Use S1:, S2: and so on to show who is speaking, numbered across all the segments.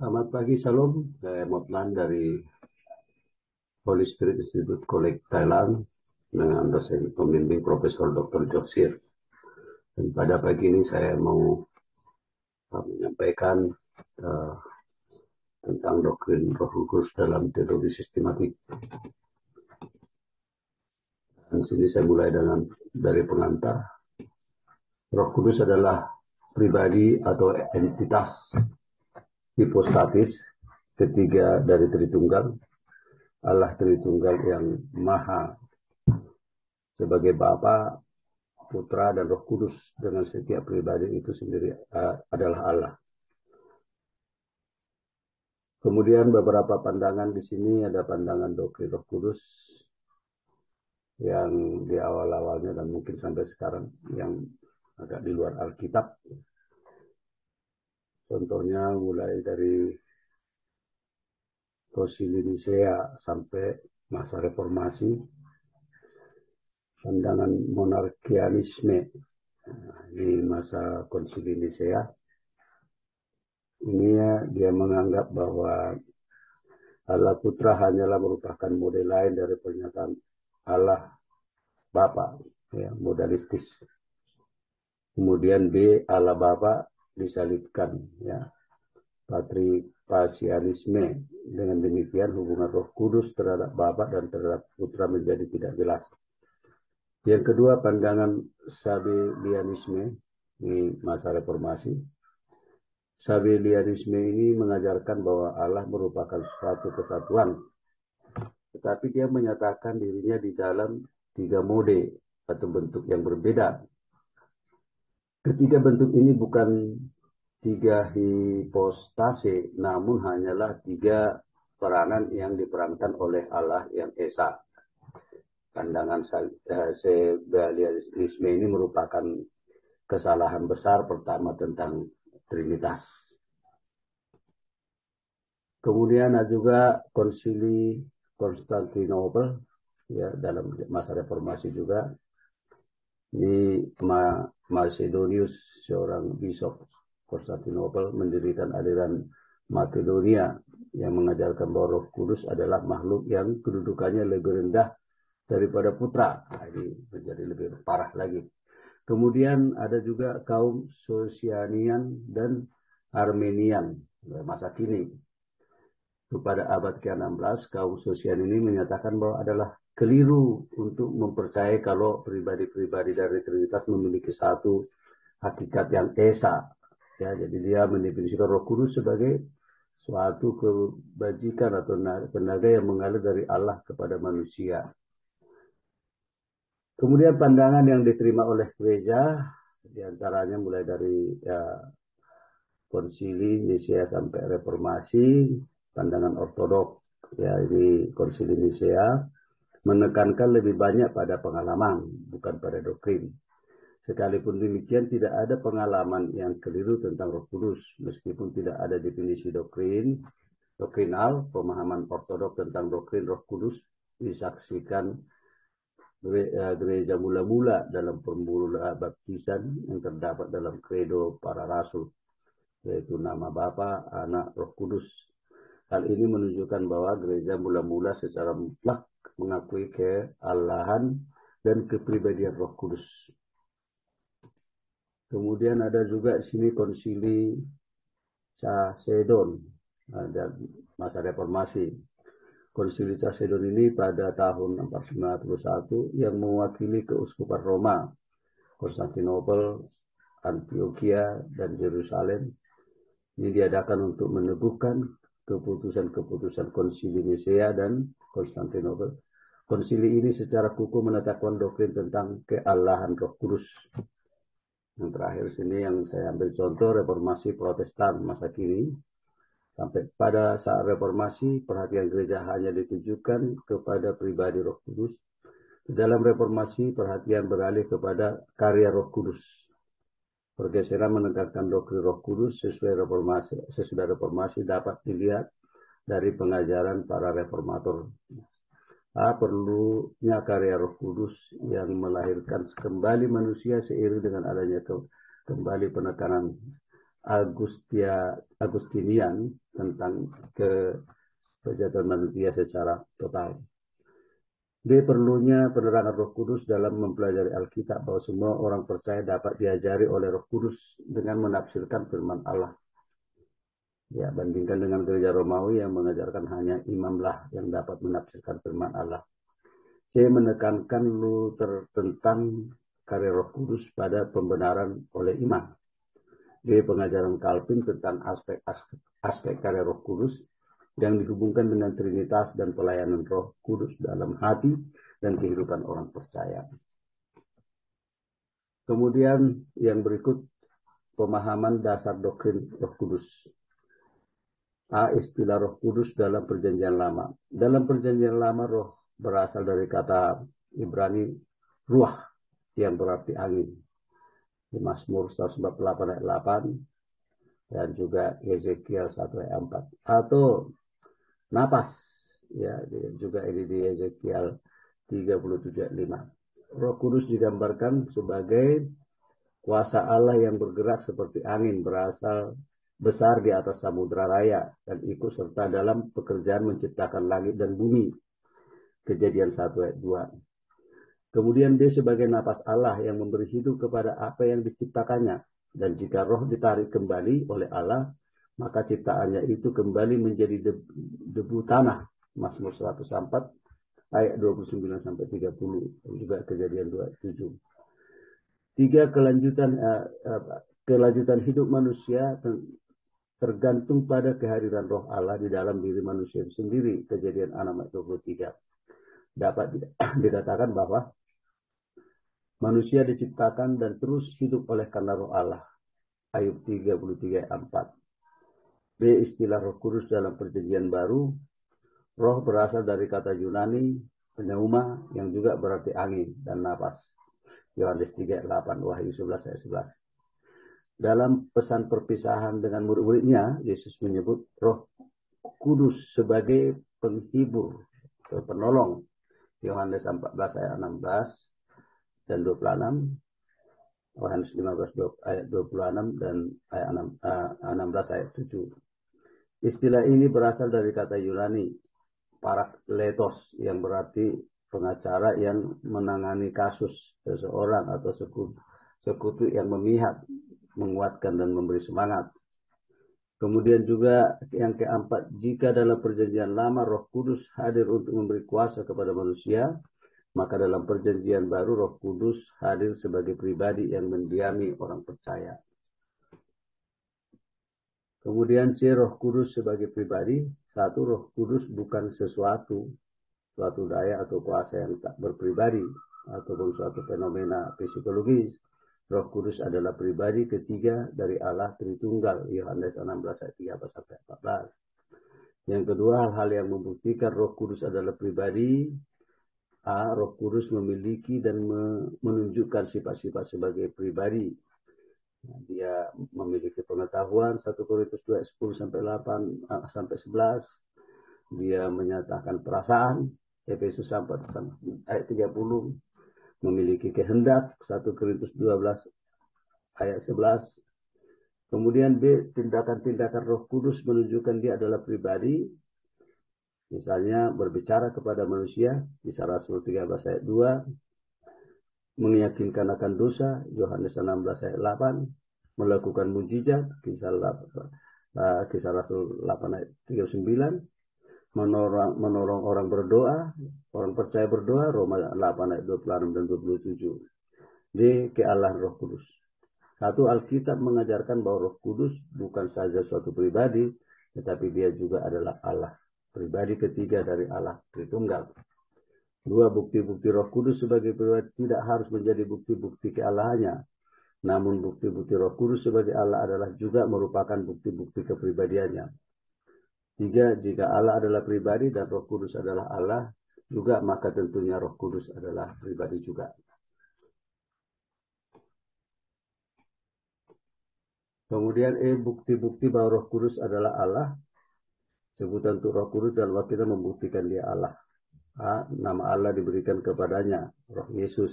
S1: Selamat pagi, Salam. Saya Motlan dari Holy Spirit Institute College Thailand dengan dosen pembimbing Profesor Dr. Joksir. Dan pada pagi ini saya mau menyampaikan uh, tentang doktrin Roh Kudus dalam teologi sistematik. Dan sini saya mulai dari pengantar. Roh Kudus adalah pribadi atau entitas hipostatis ketiga dari Tritunggal. Allah Tritunggal yang Maha sebagai Bapa, Putra, dan Roh Kudus dengan setiap pribadi itu sendiri adalah Allah. Kemudian beberapa pandangan di sini ada pandangan doktrin Roh Kudus yang di awal-awalnya dan mungkin sampai sekarang yang agak di luar Alkitab. Contohnya mulai dari Konsili Nisea sampai masa Reformasi, pandangan monarkianisme di masa Konsili Nisea. Ini dia menganggap bahwa Allah Putra hanyalah merupakan model lain dari pernyataan Allah Bapa, ya, modalistis. Kemudian B, Allah Bapa disalibkan, ya, patripassianisme. Dengan demikian hubungan Roh Kudus terhadap Bapa dan terhadap Putra menjadi tidak jelas. Yang kedua, pandangan Sabellianisme di masa Reformasi. Sabellianisme ini mengajarkan bahwa Allah merupakan suatu kesatuan, tetapi dia menyatakan dirinya di dalam 3 mode atau bentuk yang berbeda. Ketiga bentuk ini bukan 3 hipostase, namun hanyalah 3 peranan yang diperankan oleh Allah yang Esa. Pandangan Sabellianisme ini merupakan kesalahan besar pertama tentang Trinitas. Kemudian ada juga Konsili Konstantinopel, ya, dalam masa Reformasi juga. Ini Macedonius, seorang bishop Konstantinopel, mendirikan aliran Makedonia yang mengajarkan bahwa Roh Kudus adalah makhluk yang kedudukannya lebih rendah daripada Putra. Nah, ini menjadi lebih parah lagi. Kemudian ada juga kaum Socinian dan Armenian masa kini. Pada abad ke-16, kaum Socinian ini menyatakan bahwa adalah keliru untuk mempercayai kalau pribadi-pribadi dari Trinitas memiliki satu hakikat yang esa. Ya, jadi dia mendefinisikan Roh Kudus sebagai suatu kebajikan atau tenaga yang mengalir dari Allah kepada manusia. Kemudian pandangan yang diterima oleh gereja, diantaranya mulai dari Konsili Nisea sampai Reformasi, pandangan ortodok, ya, ini Konsili Nisea menekankan lebih banyak pada pengalaman, bukan pada doktrin. Sekalipun demikian, tidak ada pengalaman yang keliru tentang Roh Kudus, meskipun tidak ada definisi doktrinal, pemahaman ortodok tentang doktrin Roh Kudus disaksikan gereja mula-mula dalam formula baptisan yang terdapat dalam kredo para rasul, yaitu nama Bapa, Anak, Roh Kudus. Hal ini menunjukkan bahwa gereja mula-mula secara mutlak mengakui kealahan dan kepribadian Roh Kudus. Kemudian ada juga di sini Konsili Chalcedon dan masa Reformasi. Konsili Chalcedon ini pada tahun 451 yang mewakili keuskupan Roma, Konstantinopel, Antioquia, dan Yerusalem. Ini diadakan untuk meneguhkan keputusan-keputusan Konsili Nisea dan Konstantinopel. Konsili ini secara kukuh menetapkan doktrin tentang kealahan Roh Kudus. Yang terakhir sini yang saya ambil contoh Reformasi Protestan masa kini. Sampai pada saat Reformasi, perhatian gereja hanya ditujukan kepada pribadi Roh Kudus. Di dalam Reformasi, perhatian beralih kepada karya Roh Kudus. Pergeseran menekankan doktrin Roh Kudus sesudah reformasi dapat dilihat dari pengajaran para reformator. Perlunya karya Roh Kudus yang melahirkan kembali manusia seiring dengan adanya kembali penekanan Agustinian tentang kejahatan manusia secara total. B. Perlunya penerangan Roh Kudus dalam mempelajari Alkitab, bahwa semua orang percaya dapat diajari oleh Roh Kudus dengan menafsirkan firman Allah. Ya, bandingkan dengan gereja Romawi yang mengajarkan hanya imamlah yang dapat menafsirkan firman Allah. C. Menekankan Luther tentang karya Roh Kudus pada pembenaran oleh iman. D. Pengajaran Calvin tentang aspek karya Roh Kudus yang dihubungkan dengan Trinitas dan pelayanan Roh Kudus dalam hati dan kehidupan orang percaya. Kemudian yang berikut, pemahaman dasar doktrin Roh Kudus. A. Istilah Roh Kudus dalam Perjanjian Lama. Dalam Perjanjian Lama, roh berasal dari kata Ibrani ruah yang berarti angin. Di Mazmur 148 ayat 8 dan juga Yezekiel 1 ayat 4. Atau napas, ya, juga ini di Yezekiel 37 ayat 5. Roh Kudus digambarkan sebagai kuasa Allah yang bergerak seperti angin, berasal besar di atas samudra raya dan ikut serta dalam pekerjaan menciptakan langit dan bumi. Kejadian 1 ayat 2. Kemudian dia sebagai napas Allah yang memberi hidup kepada apa yang diciptakannya. Dan jika roh ditarik kembali oleh Allah, maka ciptaannya itu kembali menjadi debu tanah. Mazmur 104 ayat 29 sampai 30. Dan juga Kejadian 2 ayat 7. 3. Kelanjutan hidup manusia tergantung pada kehadiran roh Allah di dalam diri manusia sendiri. Kejadian 6 ayat 23. Dapat dikatakan bahwa manusia diciptakan dan terus hidup oleh karena roh Allah. Ayub 33 ayat 4. B. Istilah Roh Kudus dalam Perjanjian Baru. Roh berasal dari kata Yunani pneuma yang juga berarti angin dan napas. Yohanes 3 ayat 8, Wahyu 11 ayat 11. Dalam pesan perpisahan dengan murid-muridnya, Yesus menyebut Roh Kudus sebagai penghibur atau penolong. Yohanes 14 ayat 16 dan 26. Yohanes 15 ayat 26 dan ayat 16 ayat 7. Istilah ini berasal dari kata Yunani parakletos yang berarti pengacara yang menangani kasus seseorang atau sekutu yang memihak, menguatkan dan memberi semangat. Kemudian juga yang keempat, jika dalam Perjanjian Lama Roh Kudus hadir untuk memberi kuasa kepada manusia, maka dalam Perjanjian Baru Roh Kudus hadir sebagai pribadi yang mendiami orang percaya. Kemudian C. Roh Kudus sebagai pribadi. 1. Roh Kudus bukan suatu daya atau kuasa yang tak berpribadi ataupun suatu fenomena psikologis. Roh Kudus adalah pribadi ketiga dari Allah Tritunggal. Yohanes 16 ayat 3 sampai 14. Yang kedua, hal-hal yang membuktikan Roh Kudus adalah pribadi. A. Roh Kudus memiliki dan menunjukkan sifat-sifat sebagai pribadi. Dia memiliki pengetahuan. 1 Korintus 2 ayat 10 sampai 8 sampai 11. Dia menyatakan perasaan. Efesus 4 ayat 30. Memiliki kehendak. 1 Korintus 12 ayat 11. Kemudian B. Tindakan-tindakan Roh Kudus menunjukkan dia adalah pribadi. Misalnya berbicara kepada manusia. Kisah Rasul 13 ayat 2. Meyakinkan akan dosa, Yohanes 16 ayat 8, melakukan mujizat, kisah Rasul 8 ayat 39, menolong orang berdoa, orang percaya berdoa, Roma 8 ayat 26 dan 27. D. Kealahan Roh Kudus. 1. Alkitab mengajarkan bahwa Roh Kudus bukan saja suatu pribadi, tetapi dia juga adalah Allah, pribadi ketiga dari Allah Tritunggal. 2. Bukti-bukti Roh Kudus sebagai pribadi tidak harus menjadi bukti-bukti kealahannya. Namun bukti-bukti Roh Kudus sebagai Allah adalah juga merupakan bukti-bukti kepribadiannya. 3. Jika Allah adalah pribadi dan Roh Kudus adalah Allah juga, maka tentunya Roh Kudus adalah pribadi juga. Kemudian bukti-bukti bahwa Roh Kudus adalah Allah. Sebutan untuk Roh Kudus dalam Alkitab membuktikan dia Allah. A. Nama Allah diberikan kepadanya, Roh Yesus.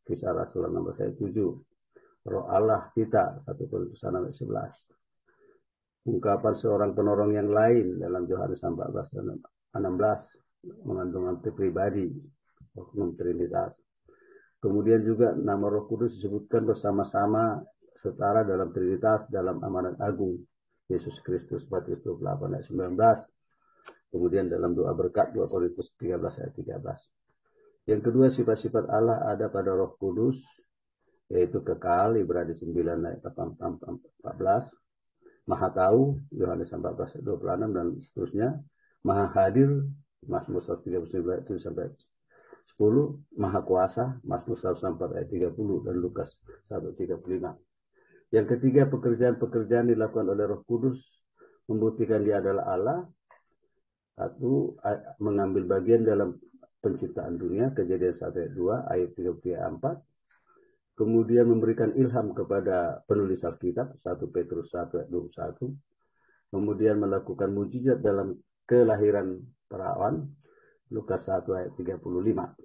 S1: Kisah Rasul 16 ayat 7. Roh Allah kita, 1 Korintus 6 ayat 11. Ungkapan seorang penolong yang lain dalam Yohanes 14:16 mengandung arti pribadi, oknum Trinitas. Kemudian juga nama Roh Kudus disebutkan bersama-sama setara dalam Trinitas dalam amanat agung Yesus Kristus, Matius 28 ayat 19. Kemudian dalam doa berkat 2 Korintus 13 ayat 13. Yang kedua, sifat-sifat Allah ada pada Roh Kudus, yaitu kekal, Ibrani 9 ayat 14. Maha tahu, Yohanes 14 ayat 26 dan seterusnya. Maha hadir, Mazmur 139 sampai 10. Maha kuasa, Mazmur 104 ayat 30 dan Lukas 1:35. Yang ketiga, pekerjaan-pekerjaan dilakukan oleh Roh Kudus membuktikan Dia adalah Allah. Satu, mengambil bagian dalam penciptaan dunia, Kejadian 1 ayat 2, ayat 33 ayat 4. Kemudian memberikan ilham kepada penulis Alkitab, 1 Petrus 1 ayat 21. Kemudian melakukan mujizat dalam kelahiran perawan, Lukas 1 ayat 35.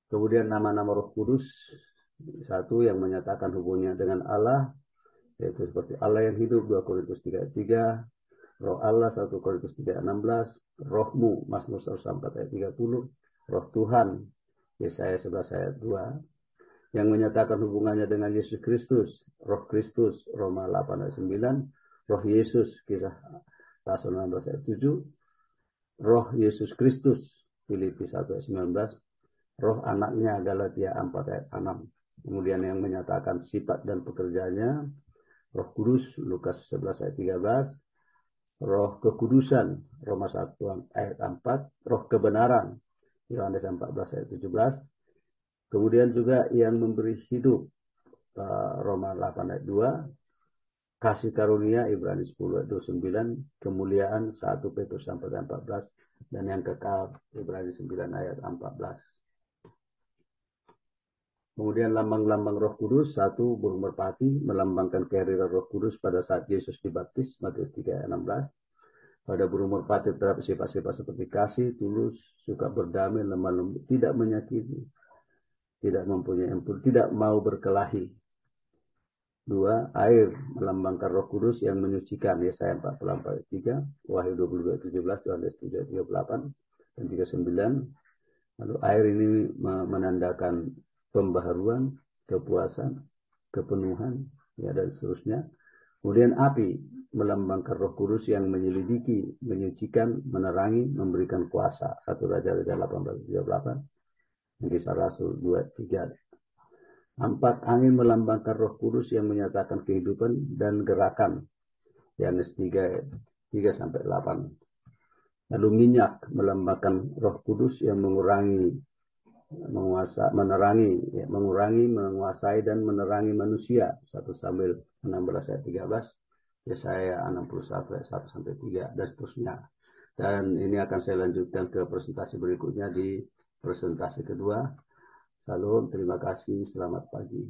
S1: Kemudian nama-nama Roh Kudus, satu yang menyatakan hubungannya dengan Allah, yaitu seperti Allah yang hidup, 2 Korintus 3 ayat 3. Roh Allah, 1 Korintus 3 ayat 16. Rohmu, Mazmur 104 ayat 30. Roh Tuhan, Yesaya 11 ayat 2. Yang menyatakan hubungannya dengan Yesus Kristus, Roh Kristus, Roma 8 ayat 9. Roh Yesus, Kisah Rasul 16 ayat 7. Roh Yesus Kristus, Filipi 1 ayat 19. Roh anaknya, Galatia 4 ayat 6. Kemudian yang menyatakan sifat dan pekerjaannya, Roh Kudus, Lukas 11 ayat 13. Roh kekudusan, Roma 1 ayat 4. Roh kebenaran, Yohanes 14 ayat 17. Kemudian juga yang memberi hidup, Roma 8 ayat 2. Kasih karunia, Ibrani 10 ayat 29. Kemuliaan, 1 Petrus 4 ayat 14. Dan yang kekal, Ibrani 9 ayat 14. Kemudian lambang-lambang Roh Kudus, 1 burung merpati melambangkan kehadiran Roh Kudus pada saat Yesus dibaptis, Matius 3 ayat 16. Pada burung merpati terdapat sifat-sifat seperti kasih, tulus, suka berdamai, lemah lembut, tidak menyakiti, tidak mempunyai empur, tidak mau berkelahi. 2. Air melambangkan Roh Kudus yang menyucikan, Yesaya 44 ayat 3, Wahyu 22 ayat 17, Yohanes 3 ayat 38 dan 39. Lalu air ini menandakan pembaharuan, kepuasan, kepenuhan, ya, dan seterusnya. Kemudian api melambangkan Roh Kudus yang menyelidiki, menyucikan, menerangi, memberikan kuasa. 1 Raja-Raja 18:38. Kisah Rasul 2:3. 4. Angin melambangkan Roh Kudus yang menyatakan kehidupan dan gerakan. Yohanes 3 sampai 8. Lalu minyak melambangkan Roh Kudus yang mengurangi, menguasai dan menerangi manusia. 1 Samuel 16 ayat 13. Yesaya 61 ayat 1 sampai 3 dan seterusnya. Dan ini akan saya lanjutkan ke presentasi berikutnya di presentasi kedua. Salam, terima kasih, selamat pagi.